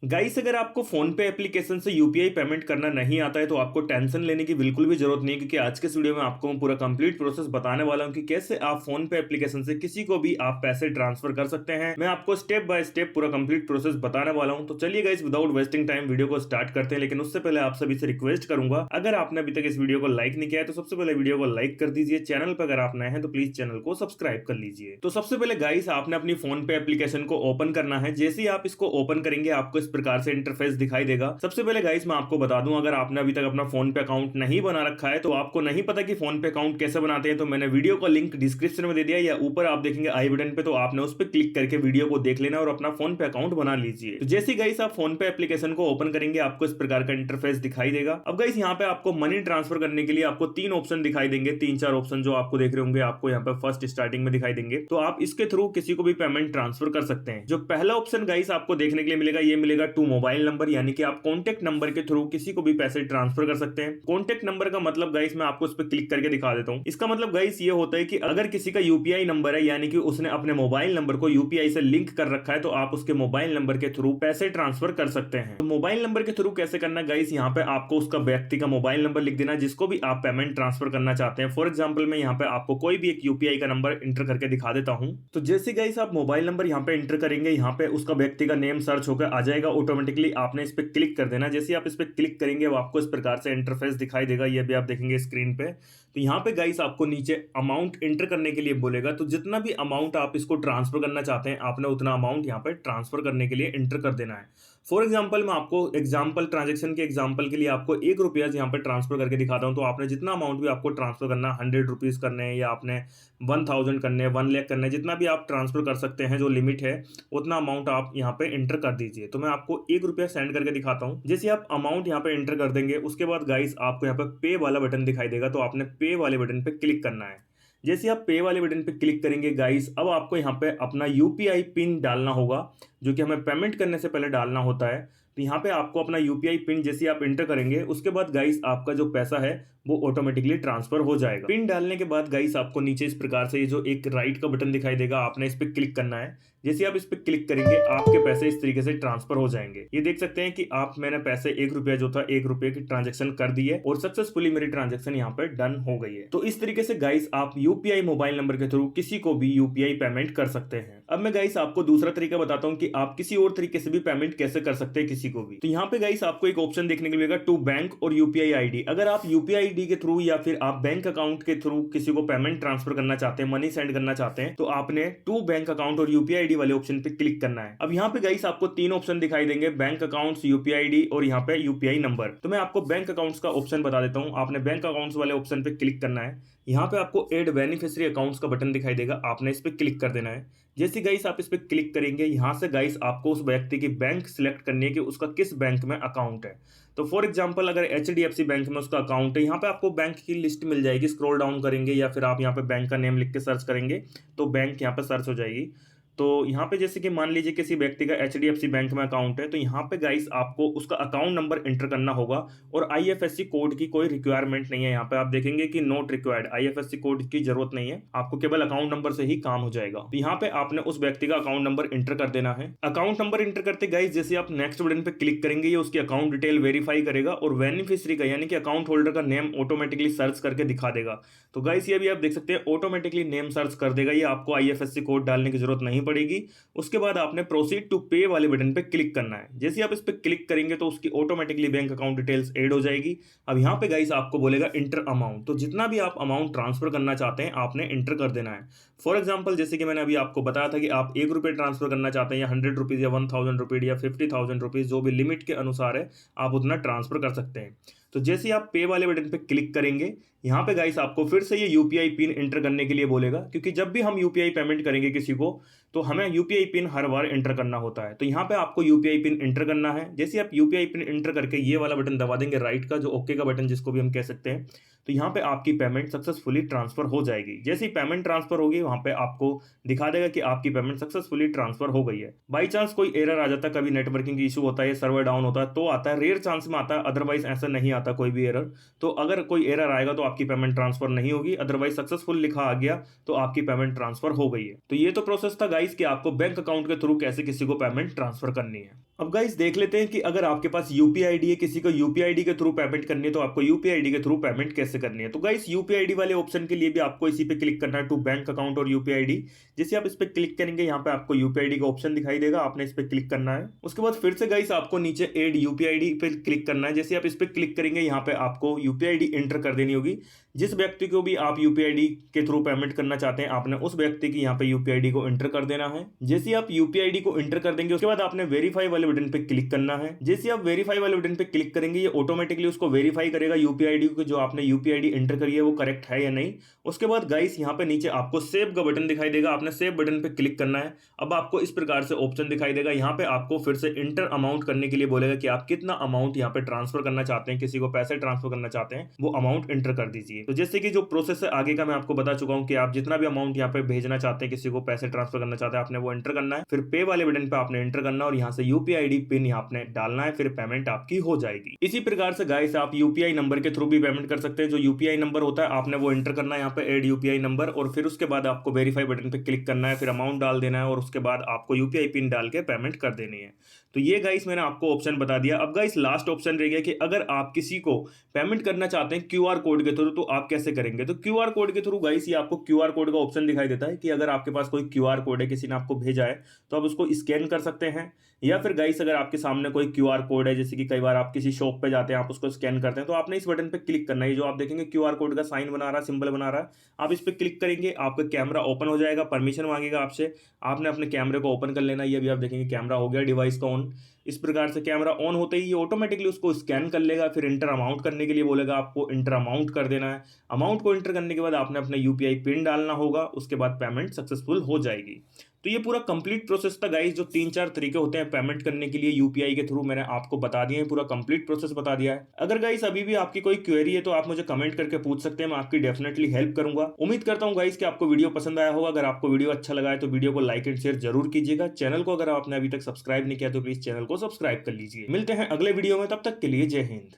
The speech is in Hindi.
गाइस, अगर आपको फोन पे एप्लीकेशन से यूपीआई पेमेंट करना नहीं आता है तो आपको टेंशन लेने की बिल्कुल भी जरूरत नहीं है, क्योंकि आज के इस वीडियो में आपको मैं पूरा कंप्लीट प्रोसेस बताने वाला हूं कि कैसे आप फोन पे एप्लीकेशन से किसी को भी आप पैसे ट्रांसफर कर सकते हैं। मैं आपको स्टेप बाय स्टेप पूरा कंप्लीट प्रोसेस बताने वाला हूं। तो चलिए guys, without wasting time video को स्टार्ट करते हैं। लेकिन उससे पहले आप सभी से रिक्वेस्ट करूंगा, अगर आपने अभी तक इस वीडियो को लाइक नहीं किया है तो सबसे पहले वीडियो को लाइक कर दीजिए। चैनल पर अगर आप नए हैं तो प्लीज चैनल को सब्सक्राइब कर लीजिए। तो सबसे पहले गाइस, आपने अपनी फोन पे एप्लीकेशन को ओपन करना है। जैसे ही आप इसको ओपन करेंगे आपको इस प्रकार से इंटरफेस दिखाई देगा। सबसे पहले गाइस मैं आपको बता दूं, अगर आपने अभी तक अपना फोन पे अकाउंट नहीं बना रखा है तो आपको नहीं पता कि फोन पे अकाउंट कैसे बनाते हैं, तो मैंने वीडियो का लिंक डिस्क्रिप्शन में दे दिया या ऊपर आप देखेंगे आई बटन पे, तो आपने उस पर क्लिक करके वीडियो को देख लेना और अपना फोन पे अकाउंट बना लीजिए। तो जैसे गाइस आप फोन पे एप्लीकेशन को ओपन करेंगे आपको इस प्रकार का इंटरफेस दिखाई देगा। अब गाइस यहाँ पे आपको मनी ट्रांसफर करने के लिए आपको तीन ऑप्शन दिखाई देंगे, तीन चार ऑप्शन जो आपको देख रहे होंगे, आपको यहाँ पे फर्स्ट स्टार्टिंग में दिखाई देंगे। तो आप इसके थ्रू किसी को भी पेमेंट ट्रांसफर कर सकते हैं। जो पहला ऑप्शन गाइस आपको देखने के लिए मिलेगा, ये मिलेगा टू मोबाइल नंबर, यानी कि आप कॉन्टैक्ट नंबर के थ्रू किसी को भी पैसे ट्रांसफर कर सकते हैं। कॉन्टैक्ट नंबर का मतलब गाइस मैं आपको इस पर क्लिक करके दिखा देता हूं। इसका मतलब गाइस ये होता है कि अगर किसी का यूपीआई नंबर है, यानी कि उसने अपने मोबाइल नंबर को यूपीआई से लिंक कर रखा है, तो आप उसके मोबाइल नंबर के थ्रू पैसे ट्रांसफर कर सकते हैं। तो मोबाइल नंबर के थ्रू कैसे करना गाइस, यहाँ पे आपको उसका व्यक्ति का मोबाइल नंबर लिख देना जिसको भी आप पेमेंट ट्रांसफर करना चाहते हैं। फॉर एग्जाम्पल मैं यहाँ पे आपको कोई भी एक यूपीआई का नंबर इंटर करके दिखा देता हूँ। तो जैसे गाइस आप मोबाइल नंबर यहाँ पे इंटर करेंगे, यहाँ पे उसका व्यक्ति का नेम सर्च होकर आ जाएगा ऑटोमेटिकली। आपने इस पर क्लिक कर देना। जैसे आप इस पर क्लिक करेंगे वो आपको इस प्रकार से इंटरफेस दिखाई देगा, ये भी आप देखेंगे स्क्रीन पे। तो यहाँ पे गाइस आपको नीचे अमाउंट एंटर करने के लिए बोलेगा, तो जितना भी अमाउंट आप इसको ट्रांसफर करना चाहते हैं आपने उतना अमाउंट यहाँ पे ट्रांसफर करने के लिए एंटर कर देना है। फॉर एग्जाम्पल मैं आपको एग्जाम्पल ट्रांजेक्शन के एग्जाम्पल के लिए आपको ₹1 यहाँ पे ट्रांसफर करके दिखाता हूँ। तो आपने जितना अमाउंट भी आपको ट्रांसफर करना है, ₹100 करने हैं या आपने 1000 करने हैं, 1 लाख करने हैं, जितना भी आप ट्रांसफर कर सकते हैं जो लिमिट है उतना अमाउंट आप यहाँ पे एंटर कर दीजिए। तो मैं आपको ₹1 सेंड करके दिखाता हूँ। जैसे आप अमाउंट यहाँ पे एंटर कर देंगे उसके बाद गाइस आपको यहाँ पे पे वाला बटन दिखाई देगा, तो आपने पे वाले बटन पे क्लिक करना है। जैसे आप पे वाले बटन पे क्लिक करेंगे गाइस, अब आपको यहाँ पे अपना यूपीआई पिन डालना होगा, जो कि हमें पेमेंट करने से पहले डालना होता है। तो यहाँ पे आपको अपना यूपीआई पिन जैसे आप इंटर करेंगे उसके बाद गाइस आपका जो पैसा है वो ऑटोमेटिकली ट्रांसफर हो जाएगा। पिन डालने के बाद गाइस आपको नीचे इस प्रकार से ये जो एक राइट का बटन दिखाई देगा, आपने इस पे क्लिक करना है। जैसे आप इस पे क्लिक करेंगे आपके पैसे इस तरीके से ट्रांसफर हो जाएंगे। ये देख सकते हैं कि मैंने पैसे ₹1 जो था ₹1 की ट्रांजेक्शन कर दी है और सक्सेसफुली मेरी ट्रांजेक्शन यहाँ पे डन हो गई है। तो इस तरीके से गाइस आप यूपीआई मोबाइल नंबर के थ्रू किसी को भी यूपीआई पेमेंट कर सकते हैं। अब मैं गाइस आपको दूसरा तरीका बताता हूँ कि आप किसी और तरीके से भी पेमेंट कैसे कर सकते हैं किसी को भी। तो यहाँ पे गाइस आपको एक ऑप्शन देखने को मिलेगा टू बैंक और यूपीआई आईडी। अगर आप यूपीआई आईडी के थ्रू या फिर आप बैंक अकाउंट के थ्रू किसी को पेमेंट ट्रांसफर करना चाहते हैं, मनी सेंड करना चाहते हैं, तो आपने टू बैंक अकाउंट और यूपीआई आईडी वाले ऑप्शन पे क्लिक करना है। अब यहाँ पे गाइस आपको तीन ऑप्शन दिखाई देंगे, बैंक अकाउंट्स, यूपीआई आईडी और यहाँ पे यूपीआई नंबर। तो मैं आपको बैंक अकाउंट्स का ऑप्शन बता देता हूँ। आपने बैंक अकाउंट्स वाले ऑप्शन पे क्लिक करना है। यहाँ पे आपको एड बेनिफिशियरी अकाउंट्स का बटन दिखाई देगा, आपने इस पे क्लिक कर देना है। जैसे गाइस आप इस पे क्लिक करेंगे यहाँ से गाइस आपको उस व्यक्ति की बैंक सिलेक्ट करनी है कि उसका किस बैंक में अकाउंट है। तो फॉर एग्जांपल अगर एचडीएफसी बैंक में उसका अकाउंट है, यहाँ पे आपको बैंक की लिस्ट मिल जाएगी। स्क्रॉल डाउन करेंगे या फिर आप यहाँ पे बैंक का नेम लिख के सर्च करेंगे तो बैंक यहाँ पे सर्च हो जाएगी। तो यहाँ पे जैसे कि मान लीजिए किसी व्यक्ति का एचडीएफसी बैंक में अकाउंट है, तो यहाँ पे गाइस आपको उसका अकाउंट नंबर एंटर करना होगा और आईएफएससी कोड की कोई रिक्वायरमेंट नहीं है। यहाँ पे आप देखेंगे कि नॉट रिक्वायर्ड, आईएफएससी कोड की जरूरत नहीं है, आपको केवल अकाउंट नंबर से ही काम हो जाएगा। तो यहाँ पे आपने उस व्यक्ति का अकाउंट नंबर एंटर कर देना है। अकाउंट नंबर एंटर करते गाइस जैसे आप नेक्स्ट बटन पे क्लिक करेंगे ये उसकी अकाउंट डिटेल वेरीफाई करेगा और बेनिफिशियरी का यानी कि अकाउंट होल्डर का नेम ऑटोमेटिकली सर्च करके दिखा देगा। तो गाइस ये भी आप देख सकते हैं ऑटोमेटिकली नेम सर्च कर देगा, ये आपको आईएफएससी कोड डालने की जरूरत नहीं पड़ेगी। उसके बाद आपने प्रोसीड टू पे वाले बटन पे क्लिक करना है। जैसे आप इस पे क्लिक करेंगे तो उसकी automatically bank account details add हो जाएगी। अब यहाँ पे गाइस आपको बोलेगा इंटर अमाउंट, तो जितना भी आप अमाउंट ट्रांसफर करना चाहते हैं आपने इंटर कर देना है। फॉर एग्जांपल जैसे कि मैंने अभी आपको बताया था कि आप ₹1 ट्रांसफर करना चाहते हैं या ₹100 या ₹1000 या ₹50,000, जो भी लिमिट के अनुसार है आप उतना ट्रांसफर कर सकते हैं। तो जैसे आप पे वाले बटन पे क्लिक करेंगे यहाँ पे गाइस आपको फिर से ये यूपीआई पिन एंटर करने के लिए बोलेगा, क्योंकि जब भी हम यूपीआई पेमेंट करेंगे किसी को तो हमें यूपीआई पिन हर बार एंटर करना होता है। तो यहाँ पे आपको यूपीआई पिन एंटर करना है। जैसे आप यूपीआई पिन एंटर करके ये वाला बटन दबा देंगे राइट का, जो ओके का बटन जिसको भी हम कह सकते हैं, तो यहाँ पे आपकी पेमेंट सक्सेसफुली ट्रांसफर हो जाएगी। जैसे ही पेमेंट ट्रांसफर होगी वहाँ पे आपको दिखा देगा कि आपकी पेमेंट सक्सेसफुली ट्रांसफर हो गई है। बाई चांस कोई एरर आ जाता है, कभी नेटवर्किंग इशू होता है, सर्वर डाउन होता है तो आता है, रेयर चांस में आता है, अदरवाइज ऐसा नहीं आता कोई भी एरर। तो अगर कोई एरर आएगा तो आपकी पेमेंट ट्रांसफर नहीं होगी, अदरवाइज सक्सेसफुल लिखा आ गया तो आपकी पेमेंट ट्रांसफर हो गई है। तो ये तो प्रोसेस था गाइस कि आपको बैंक अकाउंट के थ्रू कैसे किसी को पेमेंट ट्रांसफर करनी है। अब गाइस देख लेते हैं कि अगर आपके पास यूपीआई आईडी है, किसी को यूपीआई आईडी के थ्रू पेमेंट करनी है, तो आपको यूपीआई आईडी के थ्रू पेमेंट कैसे करनी है। तो गाइस यूपीआई आईडी वाले ऑप्शन के लिए भी आपको इसी पे क्लिक करना है, टू बैंक अकाउंट और यूपीआई आईडी। जैसे आप इस पे क्लिक करेंगे, यहाँ पे आपको यूपीआई आईडी का ऑप्शन दिखाई देगा, आपने इस पे क्लिक करना है। उसके बाद फिर से गाइस आपको नीचे एड यूपीआई आईडी पे क्लिक करना है। जैसे आप इस पे क्लिक करेंगे, यहाँ पे आपको यूपीआई आईडी एंटर कर देनी होगी। जिस व्यक्ति को भी आप यूपीआई आईडी के थ्रू पेमेंट करना चाहते हैं, आपने उस व्यक्ति की यहाँ पे यूपीआई आईडी को एंटर कर देना है। जैसे आप यूपीआई आईडी को एंटर कर देंगे, उसके बाद आपने वेरीफाई वाले बटन पे क्लिक करना है। जैसे आप वेरीफाई वाले बटन पे क्लिक करेंगे, ये ऑटोमेटिकली उसको वेरीफाई करेगा यूपीआई आईडी को, जो आपने यूपीआई आईडी एंटर करी है वो करेक्ट है या नहीं। उसके बाद गाइस यहाँ पे नीचे आपको सेव का बटन दिखाई देगा, आपने सेव बटन पे क्लिक करना है। अब आपको इस प्रकार से ऑप्शन दिखाई देगा, यहाँ पे आपको फिर से इंटर अमाउंट करने के लिए बोलेगा कि आप कितना अमाउंट यहाँ पे ट्रांसफर करना चाहते हैं, किसी को पैसे ट्रांसफर करना चाहते हैं, वो अमाउंट एंटर कर दीजिए। तो जैसे कि जो प्रोसेस है आगे का मैं आपको बता चुका हूँ कि आप जितना भी अमाउंट यहाँ पे भेजना चाहते हैं, किसी को पैसे ट्रांसफर करना चाहते हैं, आपने वो एंटर करना है। फिर पे वाले बटन पे आपने एंटर करना है और यहाँ से यूपीआई आईडी पिन यहाँ आपने डालना है, फिर पेमेंट आपकी हो जाएगी। इसी प्रकार से गाइस आप यूपीआई नंबर के थ्रू भी पेमेंट कर सकते हैं। जो यूपीआई नंबर होता है आपने वो एंटर करना है यहाँ पे, ऐड यूपीआई नंबर, और फिर उसके बाद आपको वेरीफाई बटन पे क्लिक करना है, फिर अमाउंट डाल देना है और उसके बाद आपको यूपीआई पिन डाल के पेमेंट कर देनी है। तो ये गाइस मैंने आपको ऑप्शन बता दिया। अब गाइस लास्ट ऑप्शन रह गया कि अगर आप किसी को पेमेंट करना चाहते हैं क्यूआर कोड के थ्रू, तो आप कैसे करेंगे। तो क्यूआर कोड के थ्रू गाइस ये आपको क्यूआर कोड का ऑप्शन दिखाई देता है कि अगर आपके पास कोई क्यूआर कोड है, किसी ने आपको भेजा है, तो आप उसको स्कैन कर सकते हैं। या फिर गाइस अगर आपके सामने कोई क्यूआर कोड है, जैसे कि कई बार आप किसी शॉप पे जाते हैं, आप उसको स्कैन करते हैं, तो आपने इस बटन पे क्लिक करना है। जो आप देखेंगे क्यूआर कोड का साइन बना रहा है, सिंबल बना रहा है, आप इस पे क्लिक करेंगे, आपका कैमरा ओपन हो जाएगा, परमिशन मांगेगा आपसे, आपने अपने कैमरे को ओपन कर लेना। ये अभी आप देखेंगे कैमरा हो गया डिवाइस का ऑन। इस प्रकार से कैमरा ऑन होते ही ये ऑटोमेटिकली उसको स्कैन कर लेगा, फिर इंटर अमाउंट करने के लिए बोलेगा, आपको इंटर अमाउंट कर देना है। अमाउंट को इंटर करने के बाद आपने अपना यूपीआई पिन डालना होगा, उसके बाद पेमेंट सक्सेसफुल हो जाएगी। तो ये पूरा कंप्लीट प्रोसेस था गाइस। जो 3-4 तरीके होते हैं पेमेंट करने के लिए यूपीआई के थ्रू, मैंने आपको बता दिए हैं, पूरा कंप्लीट प्रोसेस बता दिया है। अगर गाइस अभी भी आपकी कोई क्वेरी है तो आप मुझे कमेंट करके पूछ सकते हैं, मैं आपकी डेफिनेटली हेल्प करूंगा। उम्मीद करता हूं गाइस कि आपको वीडियो पसंद आया होगा। अगर आपको वीडियो अच्छा लगा है तो वीडियो को लाइक एंड शेयर जरूर कीजिएगा। चैनल को अगर आपने अभी तक सब्सक्राइब नहीं किया तो प्लीज चैनल को सब्सक्राइब कर लीजिए। मिलते हैं अगले वीडियो में, तब तक के लिए जय हिंद।